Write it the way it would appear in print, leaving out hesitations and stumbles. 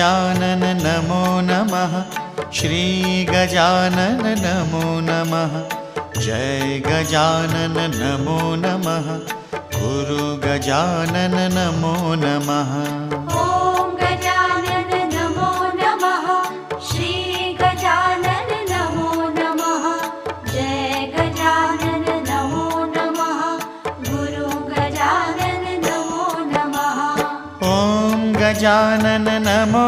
गजानन नमो नमः। श्री गजानन नमो नमः। जय गजानन नमो नमः। गुरु गजानन नमो नमः। ॐ गजानन नमो नमः। श्री गजानन नमो नमः। जय गजानन नमो नमः। गुरु गजानन नमो नमः। ॐ गजानन नमो